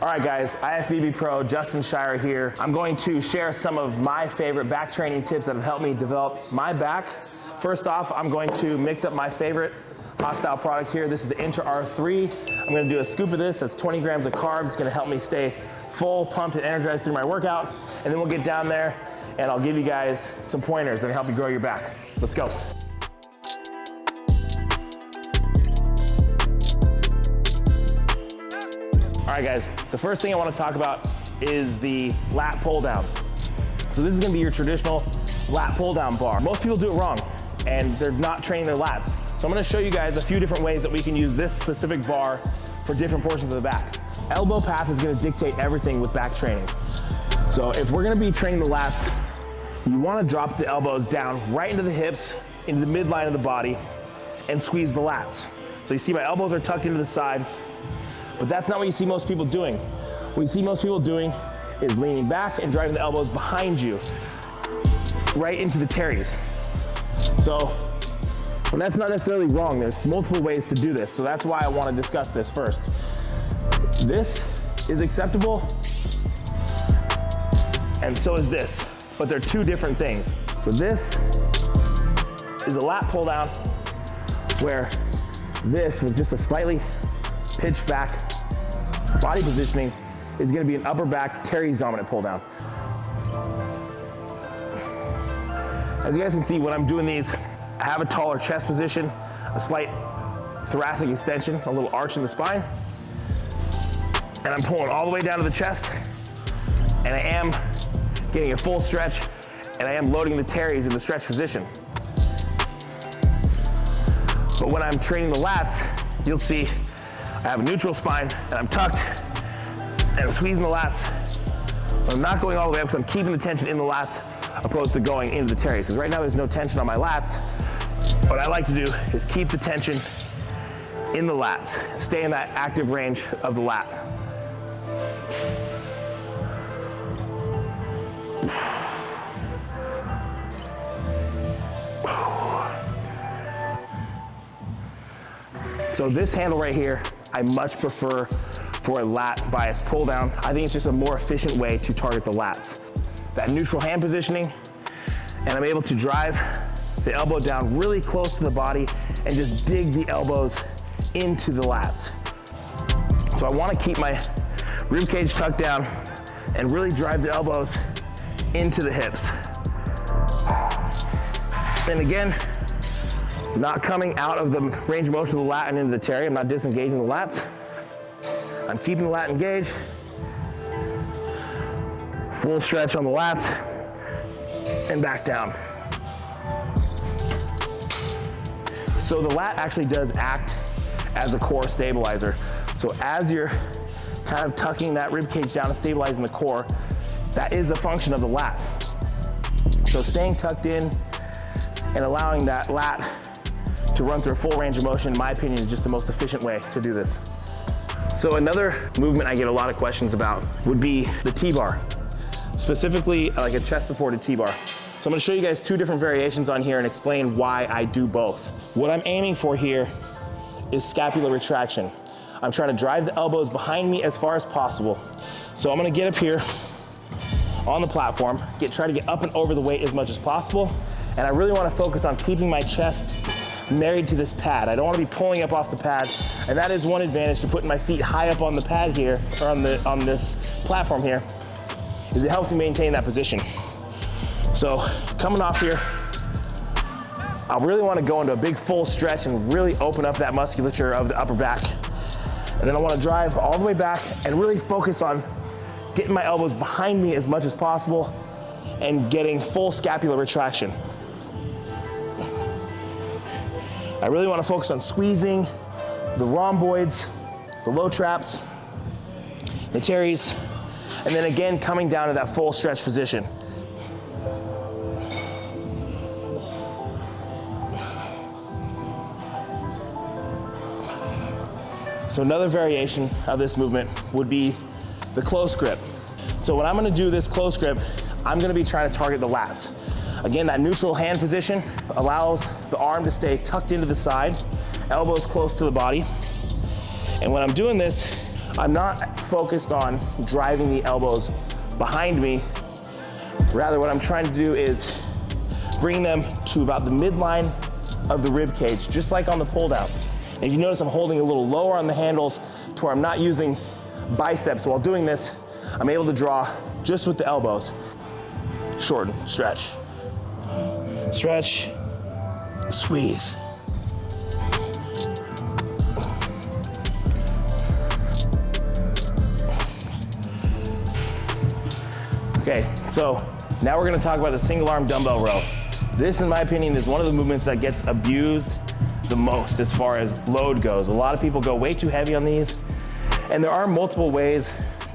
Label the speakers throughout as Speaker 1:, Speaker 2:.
Speaker 1: All right guys, IFBB Pro Justin Shier here. I'm going to share some of my favorite back training tips that have helped me develop my back. First off, I'm going to mix up my favorite HOSSTILE product here. This is the Intra R3. I'm gonna do a scoop of this. That's 20 grams of carbs. It's gonna help me stay full, pumped, and energized through my workout. And then we'll get down there and I'll give you guys some pointers that help you grow your back. Let's go. All right guys, the first thing I want to talk about is the lat pull down. So this is going to be your traditional lat pull down bar. Most people do it wrong and they're not training their lats. So I'm going to show you guys a few different ways that we can use this specific bar for different portions of the back. Elbow path is going to dictate everything with back training. So if we're going to be training the lats, you want to drop the elbows down right into the hips, into the midline of the body, and squeeze the lats. So you see my elbows are tucked into the side. But that's not what you see most people doing. What you see most people doing is leaning back and driving the elbows behind you, right into the teres. So, well, that's not necessarily wrong. There's multiple ways to do this. So that's why I want to discuss this first. This is acceptable, and so is this, but they're two different things. So this is a lat pull down, where this with just a slightly pitched back body positioning is going to be an upper back teres dominant pull down. As you guys can see, when I'm doing these, I have a taller chest position, a slight thoracic extension, a little arch in the spine, and I'm pulling all the way down to the chest, and I am getting a full stretch, and I am loading the teres in the stretch position. But when I'm training the lats, you'll see I have a neutral spine and I'm tucked and I'm squeezing the lats. But I'm not going all the way up because I'm keeping the tension in the lats opposed to going into the teres. Because right now there's no tension on my lats. What I like to do is keep the tension in the lats, stay in that active range of the lat. So this handle right here, I much prefer for a lat bias pull down. I think it's just a more efficient way to target the lats. That neutral hand positioning, and I'm able to drive the elbow down really close to the body and just dig the elbows into the lats. So I want to keep my rib cage tucked down and really drive the elbows into the hips. And again, not coming out of the range of motion of the lat and into the teres. I'm not disengaging the lats. I'm keeping the lat engaged. Full stretch on the lats and back down. So the lat actually does act as a core stabilizer. So as you're kind of tucking that rib cage down and stabilizing the core, that is a function of the lat. So staying tucked in and allowing that lat to run through a full range of motion, in my opinion, is just the most efficient way to do this. So another movement I get a lot of questions about would be the TBar, specifically like a chest supported TBar. So I'm gonna show you guys two different variations on here and explain why I do both. What I'm aiming for here is scapular retraction. I'm trying to drive the elbows behind me as far as possible. So I'm gonna get up here on the platform, try to get up and over the weight as much as possible. And I really wanna focus on keeping my chest married to this pad. I don't want to be pulling up off the pad, and that is one advantage to putting my feet high up on the pad here, or on this platform here, is it helps me maintain that position. So coming off here, I really want to go into a big full stretch and really open up that musculature of the upper back. And then I want to drive all the way back and really focus on getting my elbows behind me as much as possible and getting full scapular retraction. I really want to focus on squeezing the rhomboids, the low traps, the teres, and then again coming down to that full stretch position. So another variation of this movement would be the close grip. So when I'm going to do this close grip, I'm going to be trying to target the lats. Again, that neutral hand position allows the arm to stay tucked into the side, elbows close to the body. And when I'm doing this, I'm not focused on driving the elbows behind me. Rather, what I'm trying to do is bring them to about the midline of the rib cage, just like on the pull down. And you notice I'm holding a little lower on the handles to where I'm not using biceps. While doing this, I'm able to draw just with the elbows. Shorten, stretch, stretch, squeeze. Okay, so now we're gonna talk about the single arm dumbbell row. This, in my opinion, is one of the movements that gets abused the most as far as load goes. A lot of people go way too heavy on these, and there are multiple ways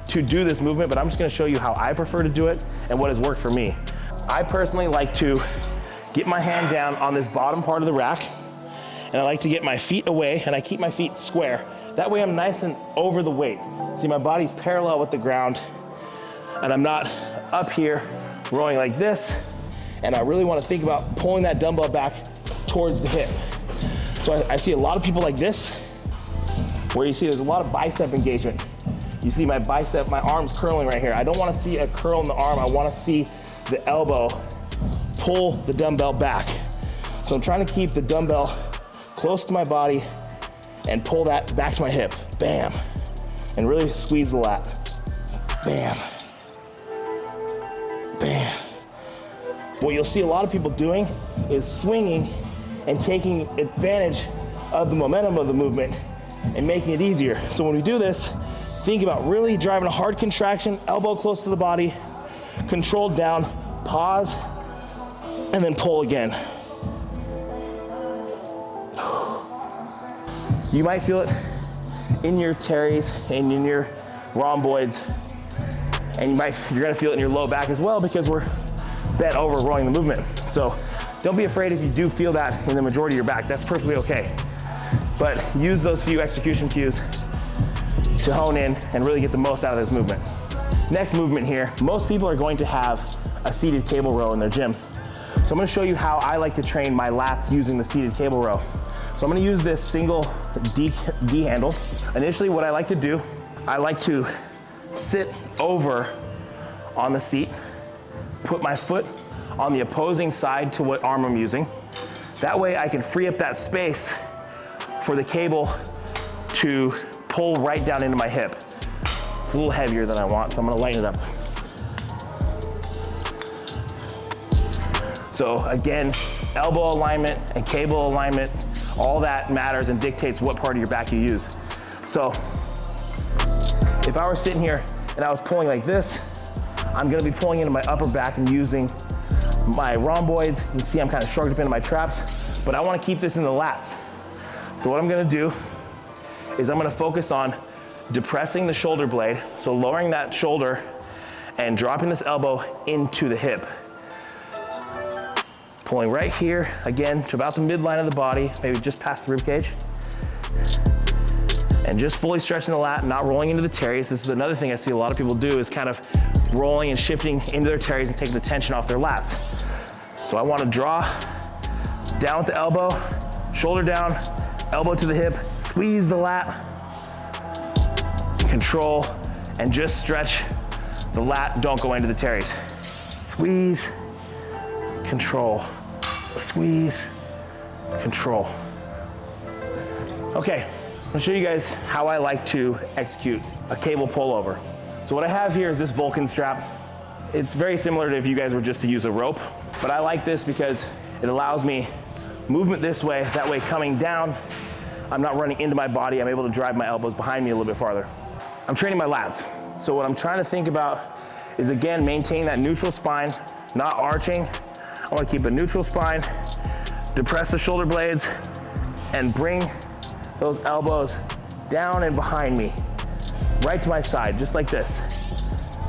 Speaker 1: to do this movement, but I'm just gonna show you how I prefer to do it and what has worked for me. I personally like to get my hand down on this bottom part of the rack, and I like to get my feet away, and I keep my feet square. That way I'm nice and over the weight. See, my body's parallel with the ground, and I'm not up here rowing like this, and I really want to think about pulling that dumbbell back towards the hip. So I see a lot of people like this, where you see there's a lot of bicep engagement. You see my bicep, my arm's curling right here. I don't want to see a curl in the arm. I want to see the elbow pull the dumbbell back. So I'm trying to keep the dumbbell close to my body and pull that back to my hip. Bam. And really squeeze the lat. Bam. Bam. What you'll see a lot of people doing is swinging and taking advantage of the momentum of the movement and making it easier. So when we do this, think about really driving a hard contraction, elbow close to the body, controlled down, pause, and then pull again. You might feel it in your teres and in your rhomboids, and you're gonna feel it in your low back as well, because we're bent over rowing the movement. So don't be afraid if you do feel that in the majority of your back. That's perfectly okay. But use those few execution cues to hone in and really get the most out of this movement. Next movement here, most people are going to have a seated cable row in their gym. So I'm gonna show you how I like to train my lats using the seated cable row. So I'm gonna use this single D handle. Initially, what I like to do, I like to sit over on the seat, put my foot on the opposing side to what arm I'm using. That way I can free up that space for the cable to pull right down into my hip. It's a little heavier than I want, so I'm gonna lighten it up. So again, elbow alignment and cable alignment, all that matters and dictates what part of your back you use. So if I were sitting here and I was pulling like this, I'm gonna be pulling into my upper back and using my rhomboids. You can see I'm kind of shrugged up into my traps, but I wanna keep this in the lats. So what I'm gonna do is I'm gonna focus on depressing the shoulder blade, so lowering that shoulder and dropping this elbow into the hip. Pulling right here, again, to about the midline of the body, maybe just past the rib cage. And just fully stretching the lat, not rolling into the teres. This is another thing I see a lot of people do, is kind of rolling and shifting into their teres and taking the tension off their lats. So I want to draw down with the elbow, shoulder down, elbow to the hip, squeeze the lat, control, and just stretch the lat, don't go into the teres. Squeeze, control, squeeze, control. Okay, I'll show you guys how I like to execute a cable pullover. So what I have here is this Vulcan strap. It's very similar to if you guys were just to use a rope, but I like this because it allows me movement this way. That way coming down, I'm not running into my body. I'm able to drive my elbows behind me a little bit farther. I'm training my lats. So what I'm trying to think about is, again, maintaining that neutral spine, not arching. I want to keep a neutral spine, depress the shoulder blades, and bring those elbows down and behind me, right to my side, just like this.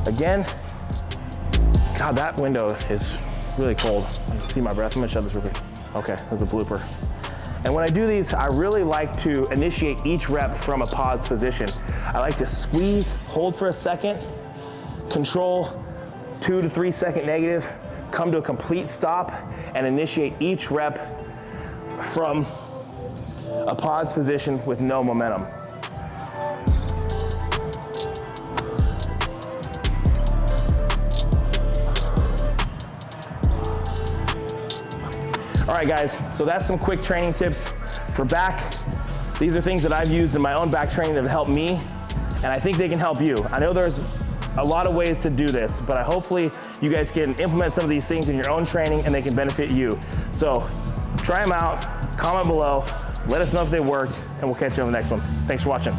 Speaker 1: Again, God, that window is really cold. I can see my breath. I'm gonna shut this real quick. Okay, that's a blooper. And when I do these, I really like to initiate each rep from a paused position. I like to squeeze, hold for a second, control 2 to 3 second negative, come to a complete stop, and initiate each rep from a paused position with no momentum. right, guys, so that's some quick training tips for back. These are things that I've used in my own back training that have helped me, and I think they can help you. I know there's a lot of ways to do this, but hopefully you guys can implement some of these things in your own training and they can benefit you. So try them out, comment below, let us know if they worked, and we'll catch you on the next one. Thanks for watching.